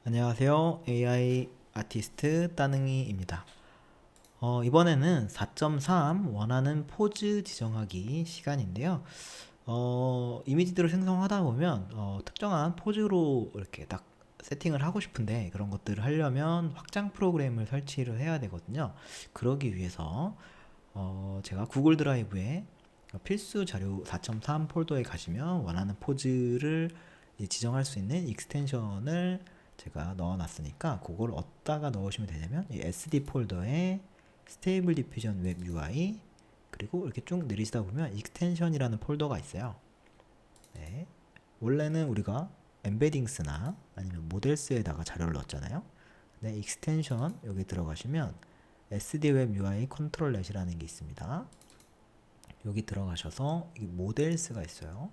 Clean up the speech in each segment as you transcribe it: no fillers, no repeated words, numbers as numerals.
안녕하세요. AI 아티스트 따능이입니다. 이번에는 4.3 원하는 포즈 지정하기 시간인데요. 이미지들을 생성하다 보면 특정한 포즈로 이렇게 딱 세팅을 하고 싶은데 그런 것들을 하려면 확장 프로그램을 설치를 해야 되거든요. 그러기 위해서 제가 구글 드라이브에 필수 자료 4.3 폴더에 가시면 원하는 포즈를 이제 지정할 수 있는 익스텐션을 제가 넣어놨으니까 그걸 어디다가 넣으시면 되냐면 이 SD 폴더에 스테이블 디퓨전 웹 UI 그리고 이렇게 쭉 내리시다 보면 익스텐션이라는 폴더가 있어요. 네. 원래는 우리가 엠베딩스나 아니면 모델스에다가 자료를 넣었잖아요. 네, 익스텐션 여기 들어가시면 SD 웹 UI 컨트롤렛이라는 게 있습니다. 여기 들어가셔서 이 모델스가 있어요.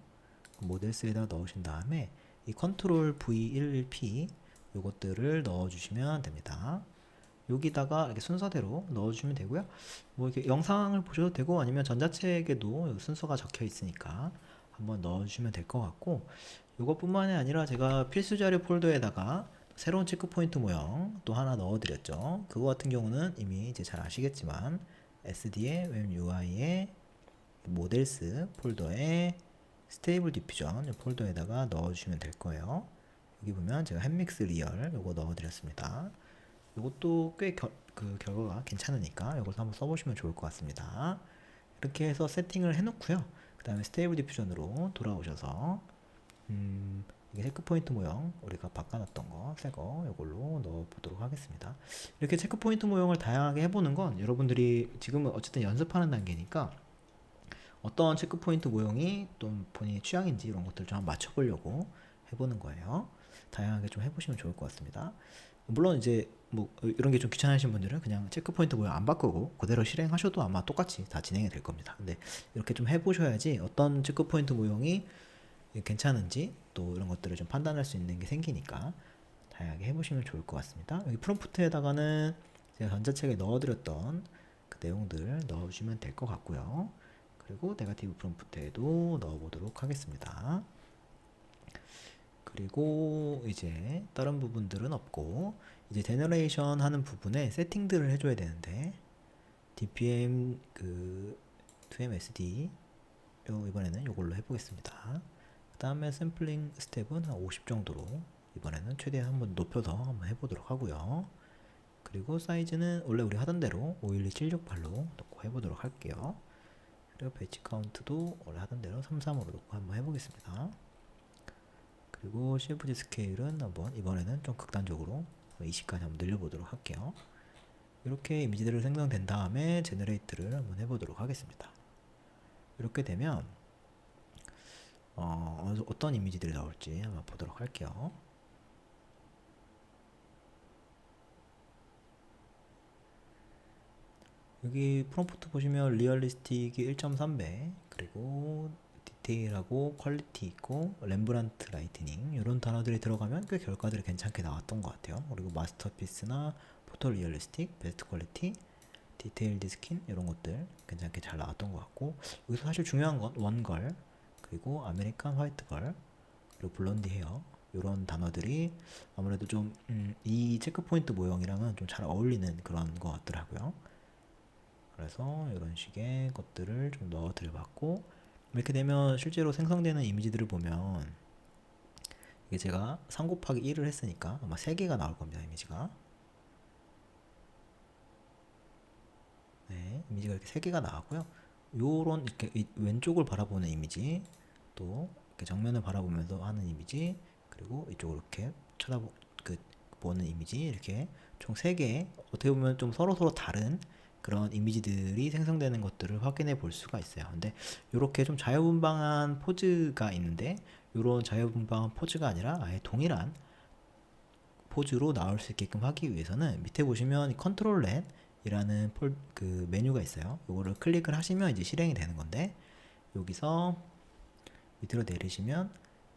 모델스에다 넣으신 다음에 이 컨트롤 V1P 요것들을 넣어주시면 됩니다. 여기다가 이렇게 순서대로 넣어주시면 되고요. 뭐 이렇게 영상을 보셔도 되고 아니면 전자책에도 순서가 적혀 있으니까 한번 넣어주시면 될 것 같고 이것뿐만이 아니라 제가 필수 자료 폴더에다가 새로운 체크 포인트 모형 또 하나 넣어드렸죠. 그거 같은 경우는 이미 이제 잘 아시겠지만 SD의 웹 UI의 모델스 폴더에 스테이블 디퓨전 폴더에다가 넣어주시면 될 거예요. 여기 보면 제가 햄믹스 리얼 요거 넣어드렸습니다. 요것도 꽤 결과가 괜찮으니까 이걸 한번 써보시면 좋을 것 같습니다. 이렇게 해서 세팅을 해놓고요. 그 다음에 스테이블 디퓨전으로 돌아오셔서 이게 체크 포인트 모형 우리가 바꿔놨던 거 새거 이걸로 넣어보도록 하겠습니다. 이렇게 체크 포인트 모형을 다양하게 해보는 건 여러분들이 지금은 어쨌든 연습하는 단계니까 어떤 체크 포인트 모형이 또 본인의 취향인지 이런 것들을 좀 한번 맞춰보려고 해보는 거예요. 다양하게 좀 해보시면 좋을 것 같습니다. 물론 이제 뭐 이런 게 좀 귀찮으신 분들은 그냥 체크 포인트 모양 안 바꾸고 그대로 실행하셔도 아마 똑같이 다 진행이 될 겁니다. 근데 이렇게 좀 해보셔야지 어떤 체크 포인트 모형이 괜찮은지 또 이런 것들을 좀 판단할 수 있는 게 생기니까 다양하게 해보시면 좋을 것 같습니다. 여기 프롬프트에다가는 제가 전자책에 넣어드렸던 그 내용들 넣어주시면 될 것 같고요. 그리고 네거티브 프롬프트에도 넣어보도록 하겠습니다. 그리고 이제 다른 부분들은 없고 이제 제너레이션 하는 부분에 세팅들을 해줘야 되는데 DPM 그 2MSD 이번에는 이걸로 해보겠습니다. 그 다음에 샘플링 스텝은 한 50 정도로 이번에는 최대한 한번 높여서 한번 해보도록 하고요. 그리고 사이즈는 원래 우리 하던 대로 512-768로 놓고 해보도록 할게요. 그리고 배치 카운트도 원래 하던 대로 33으로 놓고 한번 해보겠습니다. 그리고 CFG 스케일은 한번 이번에는 좀 극단적으로 20까지 한번 늘려보도록 할게요. 이렇게 이미지들을 생성된 다음에 제너레이트를 한번 해보도록 하겠습니다. 이렇게 되면 어떤 이미지들이 나올지 한번 보도록 할게요. 여기 프롬프트 보시면 리얼리스틱이 1.3배 그리고 디테일하고 퀄리티 있고 렘브란트 라이트닝 이런 단어들이 들어가면 꽤 결과들이 괜찮게 나왔던 것 같아요. 그리고 마스터피스나 포토 리얼리스틱, 베스트 퀄리티, 디테일드 스킨 이런 것들 괜찮게 잘 나왔던 것 같고 여기서 사실 중요한 건 원걸 그리고 아메리칸 화이트 걸 그리고 블론디 헤어 이런 단어들이 아무래도 좀 이 체크 포인트 모형이랑은 좀 잘 어울리는 그런 것 같더라고요. 그래서 이런 식의 것들을 좀 넣어 드려봤고 이렇게 되면 실제로 생성되는 이미지들을 보면 이게 제가 3 곱하기 1을 했으니까 아마 3개가 나올 겁니다. 이미지가 네, 이미지가 이렇게 3개가 나왔고요. 요런 이렇게 왼쪽을 바라보는 이미지 또 이렇게 정면을 바라보면서 하는 이미지 그리고 이쪽으로 이렇게 그 보는 이미지 이렇게 총 3개 어떻게 보면 좀 서로서로 다른 그런 이미지들이 생성되는 것들을 확인해 볼 수가 있어요. 근데 이렇게 좀 자유분방한 포즈가 있는데 이런 자유분방한 포즈가 아니라 아예 동일한 포즈로 나올 수 있게끔 하기 위해서는 밑에 보시면 컨트롤 넷이라는 그 메뉴가 있어요. 이거를 클릭을 하시면 이제 실행이 되는 건데 여기서 밑으로 내리시면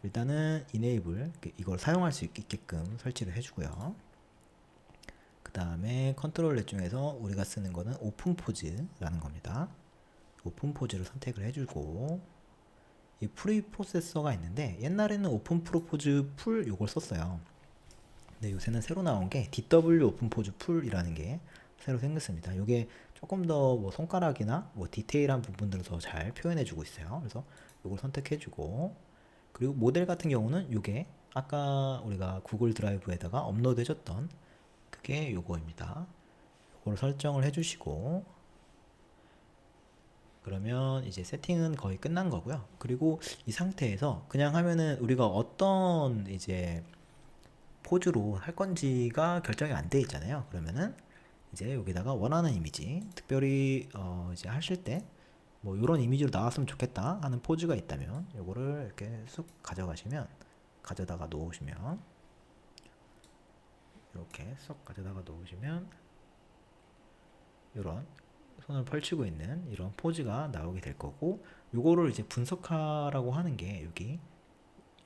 일단은 enable 이걸 사용할 수 있게끔 설치를 해주고요. 그 다음에 컨트롤 넷 중에서 우리가 쓰는 거는 오픈 포즈라는 겁니다. 오픈 포즈를 선택을 해주고 이 프리 프로세서가 있는데 옛날에는 오픈 프로포즈 풀 요걸 썼어요. 네, 요새는 새로 나온 게 DW 오픈 포즈 풀이라는 게 새로 생겼습니다. 이게 조금 더 뭐 손가락이나 뭐 디테일한 부분들을 더 잘 표현해주고 있어요. 그래서 이걸 선택해주고, 그리고 모델 같은 경우는 이게 아까 우리가 구글 드라이브에다가 업로드해줬던 그게 요거입니다. 요거를 설정을 해주시고, 그러면 이제 세팅은 거의 끝난 거고요. 그리고 이 상태에서 그냥 하면은 우리가 어떤 이제 포즈로 할 건지가 결정이 안 돼 있잖아요. 그러면은 이제 여기다가 원하는 이미지, 특별히 이제 하실 때 뭐 이런 이미지로 나왔으면 좋겠다 하는 포즈가 있다면 요거를 이렇게 쑥 가져가시면, 가져다가 놓으시면, 이렇게 쏙 가져다가 놓으시면 이런 손을 펼치고 있는 이런 포즈가 나오게 될 거고, 요거를 이제 분석하라고 하는 게 여기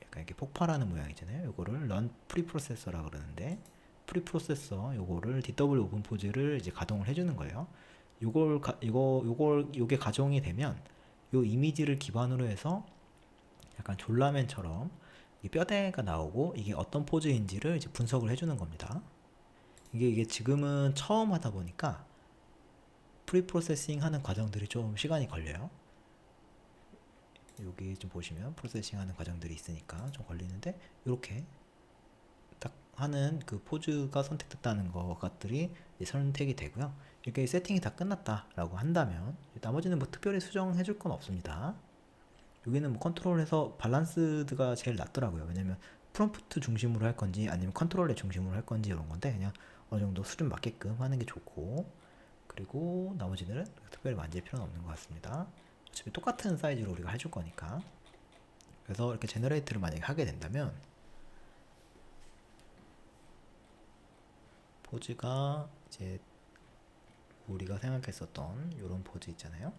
약간 이렇게 폭발하는 모양이잖아요. 요거를 런 프리프로세서라 그러는데, 프리프로세서 요거를 DW 오픈 포즈를 이제 가동을 해주는 거예요. 요게 가정이 되면 요 이미지를 기반으로 해서 약간 졸라맨처럼 이 뼈대가 나오고 이게 어떤 포즈인지를 이제 분석을 해주는 겁니다. 이게 지금은 처음 하다 보니까 프리프로세싱 하는 과정들이 좀 시간이 걸려요. 여기 좀 보시면 프로세싱 하는 과정들이 있으니까 좀 걸리는데, 이렇게 딱 하는 그 포즈가 선택됐다는 것들이 선택이 되고요. 이렇게 세팅이 다 끝났다라고 한다면 나머지는 뭐 특별히 수정해 줄 건 없습니다. 여기는 뭐 컨트롤해서 밸런스가 제일 낫더라고요. 왜냐면 프롬프트 중심으로 할 건지 아니면 컨트롤의 중심으로 할 건지 이런 건데, 그냥 어느 정도 수준 맞게끔 하는 게 좋고, 그리고 나머지는 특별히 만질 필요는 없는 것 같습니다. 어차피 똑같은 사이즈로 우리가 해줄 거니까. 그래서 이렇게 제너레이트를 만약에 하게 된다면 포즈가 이제 우리가 생각했었던 이런 포즈 있잖아요.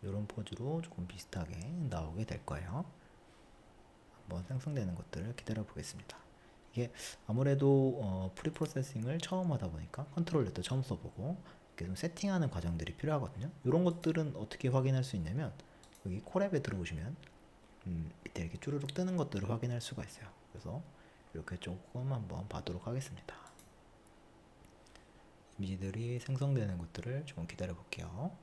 이런 포즈로 조금 비슷하게 나오게 될 거예요. 한번 생성되는 것들을 기다려 보겠습니다. 이게 아무래도 프리프로세싱을 처음 하다 보니까 컨트롤렛도 처음 써보고 이렇게 좀 세팅하는 과정들이 필요하거든요. 이런 것들은 어떻게 확인할 수 있냐면, 여기 콜앱에 들어오시면 밑에 이렇게 쭈루룩 뜨는 것들을 확인할 수가 있어요. 그래서 이렇게 조금 한번 봐도록 하겠습니다. 이미지들이 생성되는 것들을 조금 기다려 볼게요.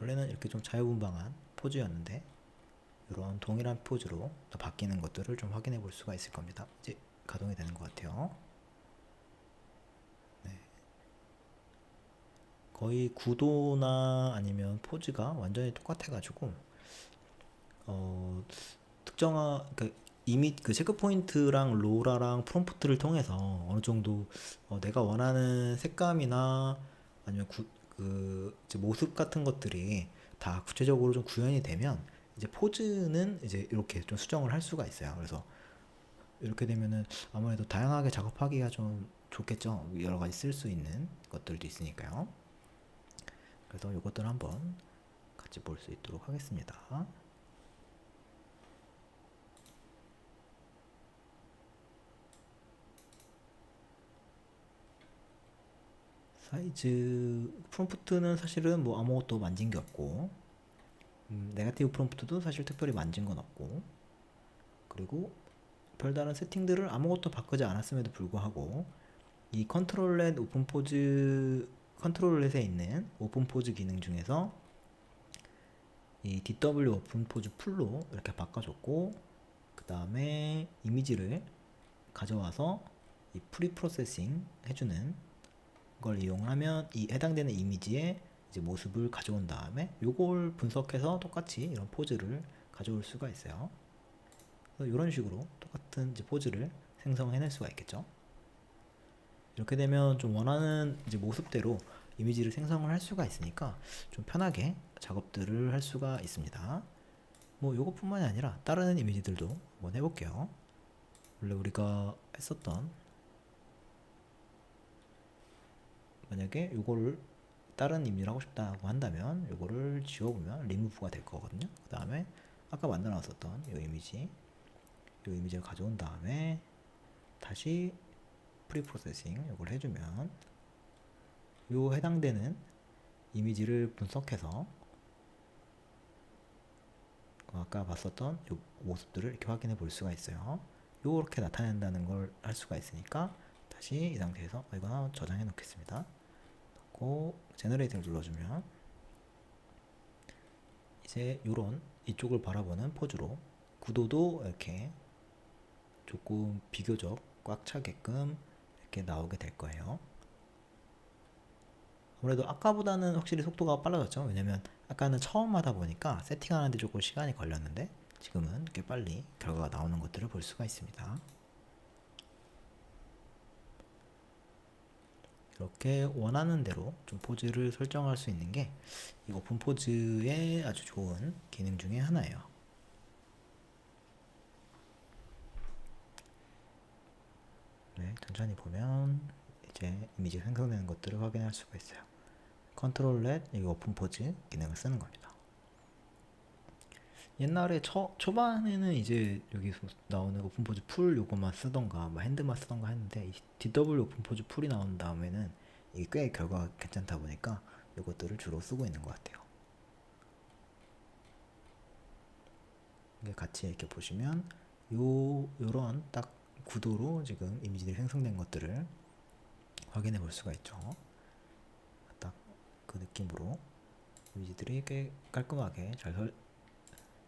원래는 이렇게 좀 자유분방한 포즈였는데 이런 동일한 포즈로 바뀌는 것들을 좀 확인해 볼 수가 있을 겁니다. 이제 가동이 되는 것 같아요. 네. 거의 구도나 아니면 포즈가 완전히 똑같아가지고 특정한 그 체크 포인트랑 로라랑 프롬프트를 통해서 어느 정도 내가 원하는 색감이나 아니면 그 이제 모습 같은 것들이 다 구체적으로 좀 구현이 되면 이제 포즈는 이제 이렇게 좀 수정을 할 수가 있어요. 그래서 이렇게 되면은 아무래도 다양하게 작업하기가 좀 좋겠죠. 여러 가지 쓸 수 있는 것들도 있으니까요. 그래서 이것들 한번 같이 볼 수 있도록 하겠습니다. 사이즈 프롬프트는 사실은 뭐 아무것도 만진 게 없고, 네거티브 프롬프트도 사실 특별히 만진 건 없고, 그리고 별다른 세팅들을 아무것도 바꾸지 않았음에도 불구하고 이 컨트롤렛 오픈 포즈, 컨트롤렛에 있는 오픈 포즈 기능 중에서 이 DW 오픈 포즈 풀로 이렇게 바꿔줬고, 그 다음에 이미지를 가져와서 이 프리 프로세싱 해주는 걸 이용하면 이 해당되는 이미지의 이제 모습을 가져온 다음에 요걸 분석해서 똑같이 이런 포즈를 가져올 수가 있어요. 그래서 이런 식으로 똑같은 이제 포즈를 생성해낼 수가 있겠죠. 이렇게 되면 좀 원하는 이제 모습대로 이미지를 생성을 할 수가 있으니까 좀 편하게 작업들을 할 수가 있습니다. 뭐 요것뿐만이 아니라 다른 이미지들도 한번 해볼게요. 원래 우리가 했었던, 만약에 요거를 다른 이미지를 하고 싶다고 한다면 요거를 지워보면 리무브가 될 거거든요. 그 다음에 아까 만들어 놨었던 이 이미지를 가져온 다음에 다시 프리 프로세싱 요걸 해주면 요 해당되는 이미지를 분석해서 아까 봤었던 요 모습들을 이렇게 확인해 볼 수가 있어요. 요렇게 나타낸다는 걸 할 수가 있으니까 다시 이 상태에서 이거 하나 저장해 놓겠습니다. 넣고 제너레이팅을 눌러주면 이제 요런 이쪽을 바라보는 포즈로 구도도 이렇게 조금 비교적 꽉 차게끔 이렇게 나오게 될 거예요. 아무래도 아까보다는 확실히 속도가 빨라졌죠. 왜냐면 아까는 처음 하다 보니까 세팅하는데 조금 시간이 걸렸는데 지금은 이렇게 빨리 결과가 나오는 것들을 볼 수가 있습니다. 이렇게 원하는 대로 좀 포즈를 설정할 수 있는 게 이 오픈 포즈의 아주 좋은 기능 중에 하나예요. 네, 천천히 보면 이제 이미지 생성되는 것들을 확인할 수가 있어요. 컨트롤 렛 이 오픈 포즈 기능을 쓰는 겁니다. 옛날에 초반에는 이제 여기서 나오는 오픈 포즈 풀 요것만 쓰던가 뭐 핸드만 쓰던가 했는데 이 DW 오픈 포즈 풀이 나온 다음에는 이게 꽤 결과가 괜찮다 보니까 요것들을 주로 쓰고 있는 것 같아요. 이게 같이 이렇게 보시면 요런 딱 구도로 지금 이미지들이 생성된 것들을 확인해 볼 수가 있죠. 딱 그 느낌으로 이미지들이 꽤 깔끔하게 잘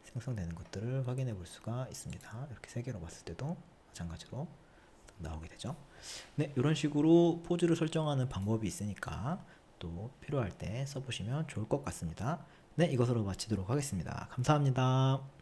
생성되는 것들을 확인해 볼 수가 있습니다. 이렇게 세 개로 봤을 때도 마찬가지로 나오게 되죠. 네, 이런 식으로 포즈를 설정하는 방법이 있으니까 또 필요할 때 써보시면 좋을 것 같습니다. 네, 이것으로 마치도록 하겠습니다. 감사합니다.